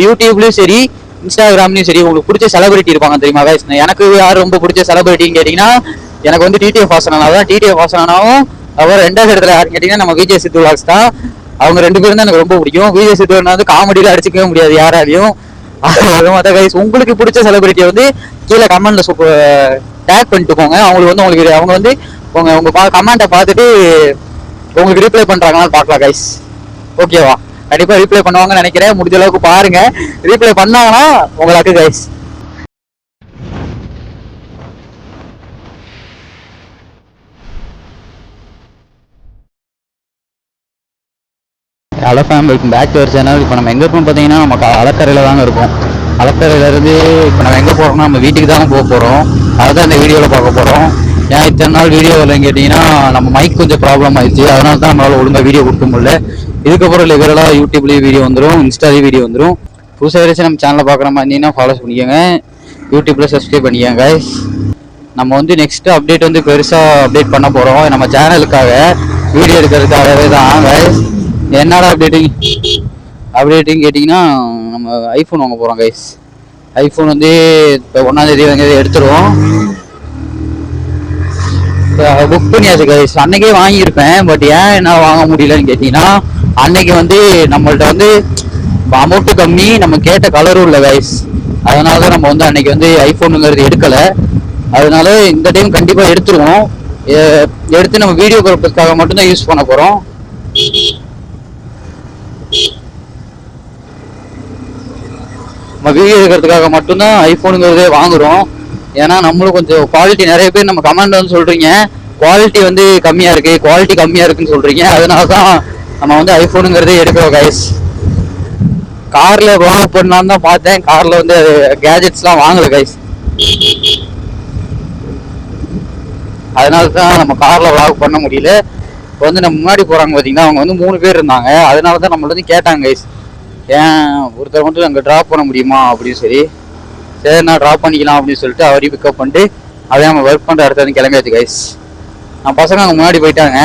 யூடியூப்லயும் சரி இன்ஸ்டாகிராம்லயும் சரி உங்களுக்கு பிடிச்ச செலிபிரிட்டி இருப்பாங்க தெரியுமா கைஸ்? எனக்கு யார் ரொம்ப பிடிச்ச செலிபிரிட்டின்னு கேட்டீங்கன்னா எனக்கு வந்து டிடிஎஃப் வாசனா தான். டிடிஎஃப் வாசனாவும் அப்புறம் ரெண்டாவது இடத்துல யாருன்னு கேட்டீங்கன்னா நம்ம விஜய் சித்து விலாக்ஸ் தான். அவங்க 2 பேரும் தான் எனக்கு ரொம்ப பிடிக்கும். விஜய் சித்து வந்து காமெடியில அடிச்சுக்கவே முடியாது யாராலையும். அது மாதிரி கைஸ் உங்களுக்கு பிடிச்ச செலிபிரிட்டியை வந்து கீழே கமெண்ட்ல டேக் பண்ணிட்டு போங்க. அவங்களுக்கு வந்து அவங்க வந்து உங்க கமெண்ட்டை பார்த்துட்டு உங்களுக்கு ரீப்ளை பண்றாங்கன்னு பார்க்கலாம் கைஸ். ஓகேவா? கண்டிப்பா ரீப்ளை பண்ணுவாங்கன்னு நினைக்கிறேன். முடிஞ்ச அளவுக்கு பாருங்க. ரீப்ளை பண்ணாங்கன்னா உங்களுக்கு guys. Hello fam, welcome back to our channel. இப்போ நம்ம எங்கே இருக்கோம் பார்த்தீங்கன்னா நம்ம அலக்கரையில் தாங்க இருக்கும். அலக்கரையிலேருந்து இப்போ நம்ம எங்கே போகிறோம்னா நம்ம வீட்டுக்கு தாங்க போக போகிறோம். அதை தான் இந்த வீடியோவில் பார்க்க போகிறோம். ஏன் இத்தனை நாள் வீடியோ இல்லைன்னு கேட்டிங்கன்னா நம்ம மைக் கொஞ்சம் ப்ராப்ளம் ஆயிடுச்சு. அதனால தான் நம்மளால் ஒழுங்காக வீடியோ கொடுக்க முடியல. இதுக்கப்புறம் ரெகுலராக யூடியூப்லேயும் வீடியோ வந்துடும், இன்ஸ்டாலேயும் வீடியோ வந்துடும். புதுசாக வச்சு நம்ம சேனலை பார்க்குற மாதிரி இருந்தீங்கன்னா ஃபாலோ பண்ணிக்கோங்க, யூடியூப்பில் சப்ஸ்கிரைப் பண்ணிக்கோங்க கைஸ். நம்ம வந்து நெக்ஸ்ட் அப்டேட் வந்து பெருசாக அப்டேட் பண்ண போகிறோம். நம்ம சேனலுக்காக வீடியோ எடுக்கிறதுக்காகவே தான் கைஸ். என்னடா அப்டேட்டிங் கேட்டிங்கன்னா நம்ம ஐஃபோன் வாங்க போகிறோம் கைஸ். ஐஃபோன் வந்து இப்போ 1ஆம் தேதி வந்து எடுத்துருவோம். புக் பண்ணியாச்சு கைஸ். அன்னைக்கே வாங்கியிருப்பேன். பட் ஏன் என்ன வாங்க முடியலன்னு கேட்டிங்கன்னா அன்னைக்கு வந்து நம்மள்ட்ட வந்து அமௌண்ட்டு கம்மி, நம்ம கேட்ட கலரும் இல்லை கைஸ். அதனால தான் நம்ம வந்து அன்னைக்கு வந்து ஐஃபோனுங்கிறது எடுக்கலை. அதனால இந்த டைம் கண்டிப்பாக எடுத்துருவோம். எடுத்து நம்ம வீடியோ பர்பஸ்க்காக மட்டும்தான் யூஸ் பண்ண போகிறோம். நம்ம வீடியோ எடுக்கிறதுக்காக மட்டும்தான் ஐஃபோனுங்கிறதே வாங்குறோம். ஏன்னா நம்மளும் கொஞ்சம் குவாலிட்டி, நிறைய பேர் நம்ம கமெண்ட் வந்து சொல்கிறீங்க குவாலிட்டி வந்து கம்மியாக இருக்குது, குவாலிட்டி கம்மியாக இருக்குன்னு சொல்கிறீங்க. அதனால தான் நம்ம வந்து ஐஃபோனுங்கிறதே எடுக்கிறோம் கைஸ். காரில் வாக் பண்ணலான்னு தான் பார்த்தேன். காரில் வந்து கேஜெட்ஸ்லாம் வாங்கலை கைஸ். அதனால தான் நம்ம காரில் வாக் பண்ண முடியல. இப்போ வந்து நம்ம முன்னாடி போகிறாங்க பார்த்தீங்கன்னா அவங்க வந்து 3 பேர் இருந்தாங்க. அதனால தான் நம்மள வந்து கேட்டாங்க கைஸ், ஏன் ஒருத்தர் மட்டும் அங்கே ட்ராப் பண்ண முடியுமா அப்படின்னு சொல்லி. சரி நான் ட்ராப் பண்ணிக்கலாம் அப்படின்னு சொல்லிட்டு அவரையும் பிக்கப் பண்ணிட்டு அதே நம்ம ஒர்க் பண்ணுற இடத்துல வந்து கிளம்பியாச்சு கைஸ். நம்ம பசங்க அங்கே முன்னாடி போயிட்டாங்க.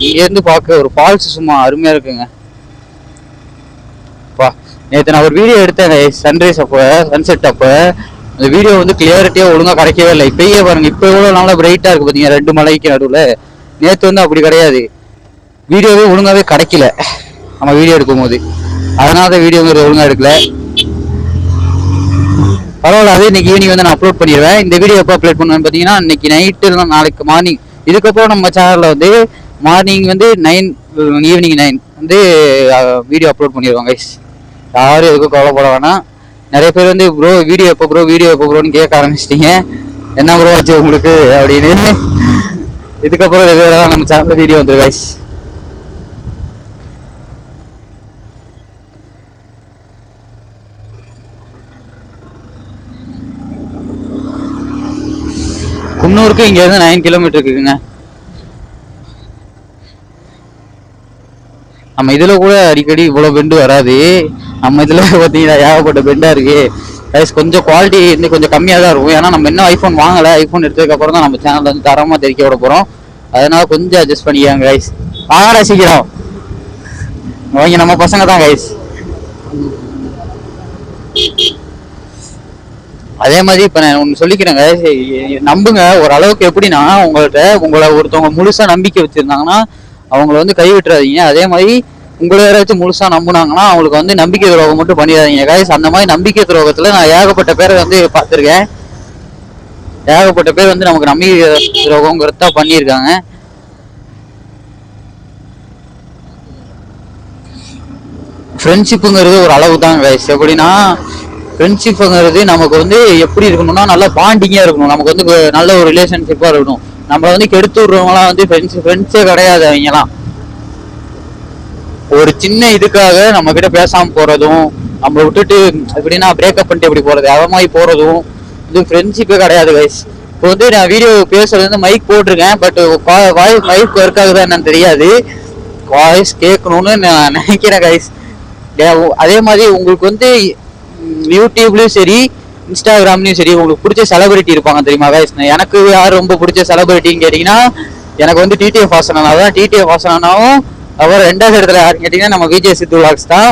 இங்கேருந்து பார்க்க ஒரு ஃபால்ஸ் சும்மா அருமையாக இருக்குங்க. நேற்று நான் ஒரு வீடியோ எடுத்தேன் சன்ரைஸ் அப்போ, சன்செட் அப்போ. அந்த வீடியோ வந்து கிளியரிட்டியாக ஒழுங்காக கிடைக்கவே இல்லை. இப்பயே பாருங்க, இப்போ எவ்வளோ நல்லா பிரைட்டாக இருக்குது பார்த்தீங்க 2 மலைக்கு நடுவில். நேற்று வந்து அப்படி கிடையாது, வீடியோவே ஒழுங்காகவே கிடைக்கல நம்ம வீடியோ எடுக்கும்போது. அதனால தான் வீடியோங்கிறது ஒழுங்காக எடுக்கல. பரவாயில்ல, அதே இன்னைக்கு ஈவினிங் வந்து நான் அப்லோட் பண்ணிடுவேன். இந்த வீடியோ எப்போ அப்லோட் பண்ணுவேன்னு பார்த்தீங்கன்னா இன்னைக்கு நைட்டு இல்லைனா நாளைக்கு மார்னிங். இதுக்கப்புறம் நம்ம சேனலில் வந்து மார்னிங் வந்து 9 ஈவினிங் 9 வந்து வீடியோ அப்லோட் பண்ணிடுவாங்க கைஸ். யாரும் எதுக்கும் கவலைப்பட வேணாம். நிறைய பேர் வந்து ப்ரோ வீடியோ எப்போ ப்ரோன்னு கேட்க ஆரம்பிச்சிட்டிங்க. என்ன ப்ரோ ஆச்சு உங்களுக்கு அப்படின்னு. இதுக்கப்புறம் ரெகுலராக நம்ம சேனலில் வீடியோ வந்துடும் கைஸ். குன்னூருக்கு இங்கேருந்து 9 கிலோமீட்டர் இருக்குங்க. நம்ம இதில் கூட அடிக்கடி இவ்வளோ பெண்டு வராது. நம்ம இதில் பார்த்தீங்கன்னா ஏகப்பட்ட பெண்டாக இருக்குது கைஸ். கொஞ்சம் குவாலிட்டி வந்து கொஞ்சம் கம்மியாக தான் இருக்கும். ஏன்னா நம்ம இன்னும் ஐஃபோன் வாங்கலை. ஐஃபோன் எடுத்ததுக்கப்புறம் தான் நம்ம சேனலில் வந்து தரமாக தெரிவிக்க விட போகிறோம். அதனால கொஞ்சம் அட்ஜஸ்ட் பண்ணிக்காங்க கைஸ். வாங்கடா சீக்கிரம் வாங்க, நம்ம பசங்க தான் கைஸ். அதே மாதிரி இப்போ நான் ஒன்று சொல்லிக்கிறேங்க, நம்புங்க. ஓரளவுக்கு எப்படின்னா உங்களை ஒருத்தவங்க முழுசாக நம்பிக்கை வச்சுருந்தாங்கன்னா அவங்கள வந்து கைவிட்டுறாதீங்க. அதே மாதிரி உங்களை யாராச்சும் முழுசாக நம்புனாங்கன்னா அவங்களுக்கு வந்து நம்பிக்கை துரோகம் மட்டும் பண்ணிடாதீங்க கைஸ். அந்த மாதிரி நம்பிக்கை துரோகத்தில் நான் ஏகப்பட்ட பேரை வந்து பார்த்துருக்கேன். ஏகப்பட்ட பேர் வந்து நமக்கு நம்பிக்கை துரோகங்கிறத பண்ணியிருக்காங்க. ஃப்ரெண்ட்ஷிப்புங்கிறது ஒரு அளவு தான் கைஸ். எப்படின்னா ஃப்ரெண்ட்ஷிப்புங்கிறது நமக்கு வந்து எப்படி இருக்கணும்னா நல்லா பாண்டிங்காக இருக்கணும். நமக்கு வந்து நல்ல ஒரு ரிலேஷன்ஷிப்பாக இருக்கணும். நம்ம வந்து கெடுத்து விடுறவங்களாம் வந்து ஃப்ரெண்ட்ஸே கிடையாது. அவங்கலாம் ஒரு சின்ன இதுக்காக நம்ம கிட்ட பேசாமல் போகிறதும், நம்ம விட்டுட்டு எப்படின்னா பிரேக்கப் பண்ணிட்டு எப்படி போகிறது, அது மாதிரி போகிறதும் இது ஃப்ரெண்ட்ஷிப்பே கிடையாது கைஸ். இப்போ வந்து நான் வீடியோ பேசுறது வந்து மைக் போட்டிருக்கேன். பட் வாய்ஸ் மைக் ஒர்க் ஆகுதா என்னன்னு தெரியாது. வாய்ஸ் கேட்கணும்னு நான் நினைக்கிறேன் கைஸ். அதே மாதிரி உங்களுக்கு வந்து யூடியூப்லேயும் சரி இன்ஸ்டாகிராம்லேயும் சரி உங்களுக்கு பிடிச்ச செலிபிரிட்டி இருப்பாங்க தெரியுமா கைஸ்? எனக்கு யார் ரொம்ப பிடிச்ச செலிபிரிட்டின்னு கேட்டிங்கன்னா எனக்கு வந்து டிடிஎஃப் வாசனா தான். டிடிஎஃப் வாசனாவும் அப்புறம் ரெண்டாவது இடத்துல யாருன்னு கேட்டீங்கன்னா நம்ம விஜய் சித்து விலாக்ஸ் தான்.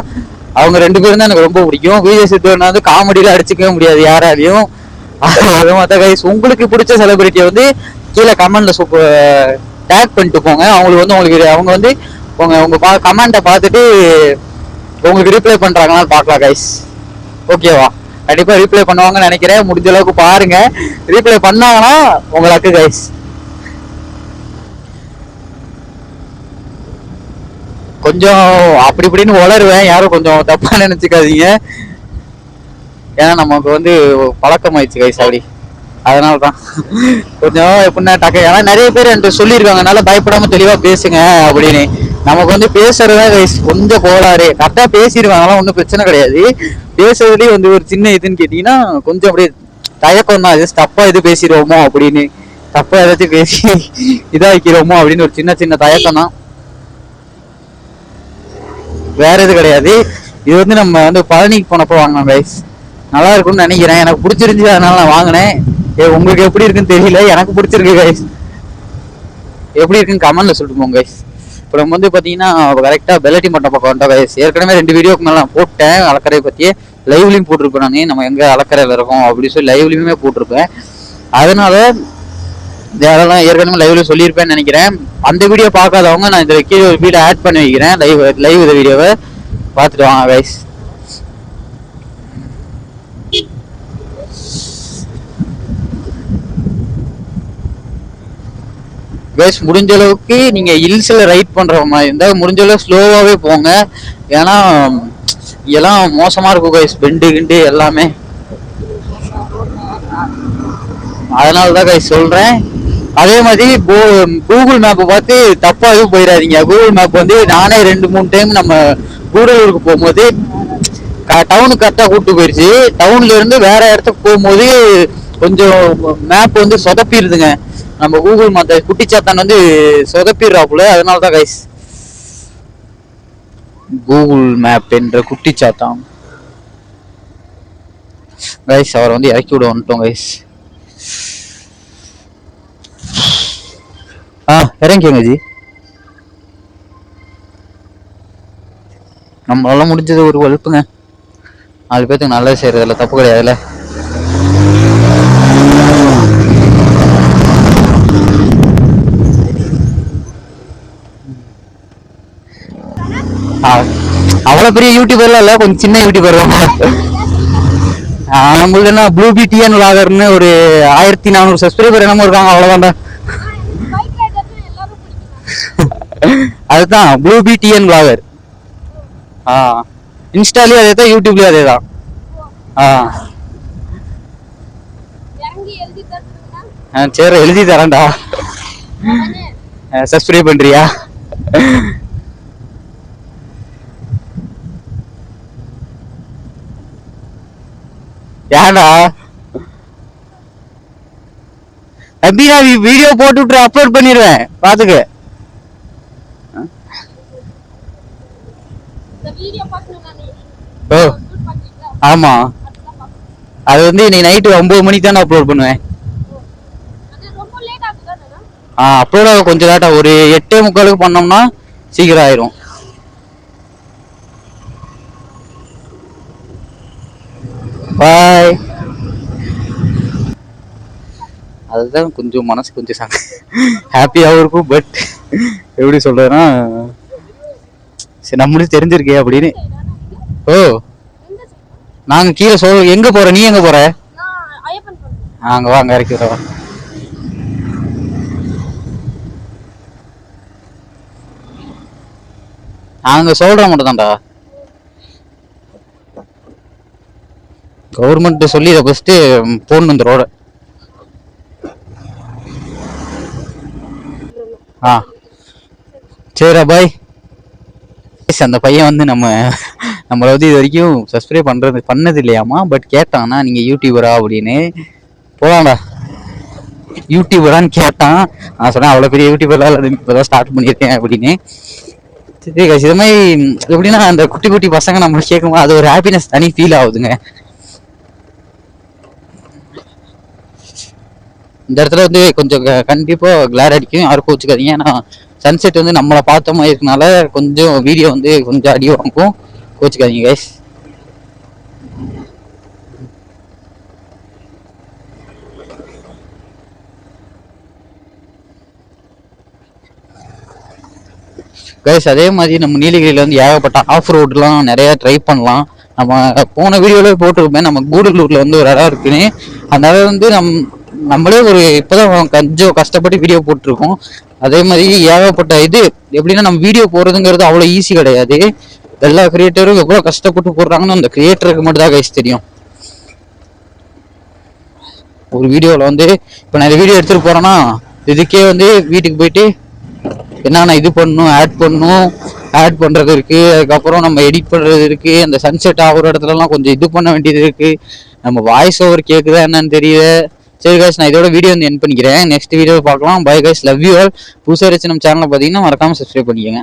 அவங்க 2 பேரும் தான் எனக்கு ரொம்ப பிடிக்கும். விஜய் சித்து வந்து காமெடியில அடிச்சுக்கவே முடியாது யாராலையும். அது மற்ற கைஸ் உங்களுக்கு பிடிச்ச செலிபிரிட்டியை வந்து கீழே கமெண்ட்ல டேக் பண்ணிட்டு போங்க. அவங்களுக்கு வந்து அவங்க வந்து உங்க கமெண்ட்டை பார்த்துட்டு உங்களுக்கு ரீப்ளை பண்றாங்களான்னு பார்க்கலாம் கைஸ். ஓகேவா? கண்டிப்பா ரீப்ளை பண்ணுவாங்கன்னு நினைக்கிறேன். முடிஞ்ச அளவுக்கு பாருங்க. ரீப்ளை பண்ணாங்கன்னா உங்களுக்கு கைஸ். கொஞ்சம் அப்படி இப்படின்னு வளருவேன், யாரும் கொஞ்சம் தப்பா நினைச்சுக்காதீங்க. ஏன்னா நமக்கு வந்து பழக்கமாயிடுச்சு கைஸ் அப்படி. அதனாலதான் கொஞ்சம் எப்படின்னா ஏன்னா நிறைய பேர் என்கிட்ட சொல்லியிருக்காங்க, அதனால பயப்படாம தெளிவா பேசுங்க அப்படின்னு. நமக்கு வந்து பேசுறதுதான் கைஸ் கொஞ்சம் கோளாறு. கரெக்டா பேசிடுவாங்க, அதெல்லாம் ஒன்றும் பிரச்சனை கிடையாது. பேசுறதுலயே வந்து ஒரு சின்ன இதுன்னு கேட்டீங்கன்னா கொஞ்சம் அப்படியே தயக்கம் தான். ஜஸ்ட் தப்பா இது பேசிடுவோமோ அப்படின்னு, தப்பா ஏதாச்சும் பேசி இதாக்கிறோமோ அப்படின்னு ஒரு சின்ன தயக்கம் தான், வேற எது கிடையாது. இது வந்து நம்ம வந்து பழனிக்கு போனப்போ வாங்கினோம் கைஸ். நல்லா இருக்கும்னு நினைக்கிறேன். எனக்கு பிடிச்சிருந்துச்சு, அதனால நான் வாங்கினேன். உங்களுக்கு எப்படி இருக்குன்னு தெரியல, எனக்கு பிடிச்சிருக்கு கைஸ். எப்படி இருக்குன்னு கமெண்ட்ல சொல்லிட்டு போங்க கைஸ். இப்போ நம்ம வந்து பார்த்தீங்கன்னா கரெக்டாக பெல்லட்டி மட்டம் பக்கம் வந்துட்டோம் கைஸ். ஏற்கனவே 2 வீடியோக்கு மேலே நான் போட்டேன் அலக்கரையை பற்றியே. லைவ்லையும் போட்டிருப்பேன் நான், நம்ம எங்கே அலக்கரையில் இருக்கோம் அப்படின்னு சொல்லி லைவ்லையுமே போட்டிருப்பேன். அதனால அதெல்லாம் ஏற்கனவே லைவ்ல சொல்லியிருப்பேன்னு நினைக்கிறேன். அந்த வீடியோ பார்க்காதவங்க நான் இந்த கீழே ஒரு வீடியோ ஆட் பண்ணி வைக்கிறேன். லைவ் இந்த வீடியோவை பார்த்துட்டு வாங்க கைஸ். கைஸ் முடிஞ்ச அளவுக்கு நீங்க ஹில்ஸ்ல ரைட் பண்ற மாதிரி இருந்தா முடிஞ்ச அளவுக்கு ஸ்லோவாவே போங்க. ஏன்னா எல்லாம் மோசமா இருக்கும் கைஸ், பெண்டு கிண்டு எல்லாமே. அதனாலதான் கைஸ் சொல்றேன். அதே மாதிரி கூகுள் மேப் பார்த்து தப்பா எதுவும் போயிடாதீங்க. கூகுள் மேப் வந்து நானே 2-3 டைம் நம்ம கூடலூருக்கு போகும்போது டவுனுக்கு கரெக்டாக கூப்பிட்டு போயிடுச்சு. டவுன்ல இருந்து வேற இடத்துக்கு போகும்போது கொஞ்சம் மேப் வந்து சொதப்பிடுதுங்க. நம்ம கூகுள் மற்ற குட்டிச்சாத்தான் வந்து சொதப்பிடுறாப்புல. அதனால தான் கைஸ் கூகுள் மேப் என்ற குட்டிச்சாத்தான் கைஸ் அவரை வந்து இறக்கி விட வந்துட்டோம் கைஸ். இறங்கிக்கோங்க ஜி. நம்மளால முடிஞ்சது ஒரு வலுப்புங்க. 4 பேத்துக்கு நல்லது செய்யறதுல தப்பு கிடையாதுல்ல. அவ்வளவு பெரிய யூடியூபர்லாம் இல்ல, கொஞ்சம் சின்ன யூடியூபர் தான். நம்மளுக்கு என்ன ப்ளூ பி டிஎன் விளாகர்னு ஒரு 1400 சப்ஸ்கிரைபர் என்னமோ இருக்காங்க, அவ்வளவுதான்டா. அதுதான் ப்ளூ பி டிஎன் விளாகர். இன்ஸ்டாலயும் அதே தான், யூடியூப்லயும் அதே தான். சரி எழுதி தரேன்டா. சப்ஸ்கிரைப் பண்றியா? ஏடா தம்பி, நான் வீடியோ போட்டு அப்லோட் பண்ணிடுவேன், பாத்துக்க. ஓ ஆமா, அது வந்து இன்னைக்கு நைட்டு 9 மணிக்கு தான் அப்லோட் பண்ணுவேன். அப்லோட் ஆக கொஞ்சம் லேட்டா, ஒரு 8:45 பண்ணோம்னா சீக்கிரம் ஆயிரும். பாய். அதுதான் கொஞ்சம் மனசு கொஞ்சம் ஹாப்பியாகவும் இருக்கும். பட் எப்படி சொல்றதுன்னா, சரி நம்மளுக்கு தெரிஞ்சிருக்கே அப்படின்னு. ஓ நாங்க கீழே எங்க போற, நீ எங்க போற? அங்க வாங்க, இறக்கி விட. நாங்க சொல்ற மட்டும் தான்டா. கவர்மெண்ட் சொல்லி இதை ஃபர்ஸ்ட் போன் இந்த ரோட. சரிடா பாய். அந்த பையன் வந்து நம்மளை வந்து இது வரைக்கும் சப்ஸ்கிரைப் பண்ணது இல்லையாமா. பட் கேட்டான்னா நீங்க யூடியூபரா அப்படின்னு. போலாம்டா யூடியூபரான்னு கேட்டான். நான் சொன்னேன் அவ்வளோ பெரிய யூடியூபர்லாம் இப்போதான் ஸ்டார்ட் பண்ணியிருக்கேன் அப்படின்னு. சரி இது மாதிரி எப்படின்னா அந்த குட்டி குட்டி பசங்க நம்ம கேட்கும்போது அது ஒரு ஹாப்பினஸ் தனி ஃபீல் ஆகுதுங்க. இந்த இடத்துல வந்து கொஞ்சம் கண்டிப்பாக கிளார் அடிக்கும், யாருக்கும் வச்சுக்காதீங்க. ஏன்னா சன்செட் வந்து நம்மளை பார்த்த மாதிரி இருக்கனால கொஞ்சம் வீடியோ வந்து கொஞ்சம் அடி வாங்கும், கோச்சிக்காதீங்க கைஸ். கைஸ் அதே மாதிரி நம்ம நீலகிரியில் வந்து ஏகப்பட்ட ஆஃப் ரோட்லாம் நிறையா ட்ரை பண்ணலாம். நம்ம போன வீடியோவில் போட்டிருப்பேன், நம்ம கூடலூரில் வந்து ஒரு இடம் இருக்குன்னு. அந்த இடம் வந்து நம்மளே ஒரு இப்போதான் கொஞ்சம் கஷ்டப்பட்டு வீடியோ போட்டிருக்கோம். அதே மாதிரி ஏகப்பட்ட இது எப்படின்னா நம்ம வீடியோ போடுறதுங்கிறது அவ்வளோ ஈஸி கிடையாது. எல்லா கிரியேட்டரும் எவ்வளோ கஷ்டப்பட்டு போடுறாங்கன்னு அந்த கிரியேட்டருக்கு மட்டும் தான் கைஸ் தெரியும். ஒரு வீடியோவில் வந்து இப்போ நான் இந்த வீடியோ எடுத்துகிட்டு போகிறேன்னா இதுக்கே வந்து வீட்டுக்கு போயிட்டு என்னென்ன இது பண்ணணும், ஆட் பண்ணுறது இருக்குது, அதுக்கப்புறம் நம்ம எடிட் பண்ணுறது இருக்குது, அந்த சன்செட் ஆகிற இடத்துலலாம் கொஞ்சம் இது பண்ண வேண்டியது இருக்குது, நம்ம வாய்ஸ் ஓவர் கேட்குதா என்னன்னு தெரியல. சரி கைஸ், நான் இதோட வீடியோ வந்து என் பண்ணிக்கிறேன். நெக்ஸ்ட் வீடியோ பார்க்கலாம். Bye guys, love you all. புதுசாக இருந்துச்சு நம்ம சேனலை பார்த்தீங்கன்னா மறக்காமல் சப்ஸ்கிரைப் பண்ணிக்கோங்க.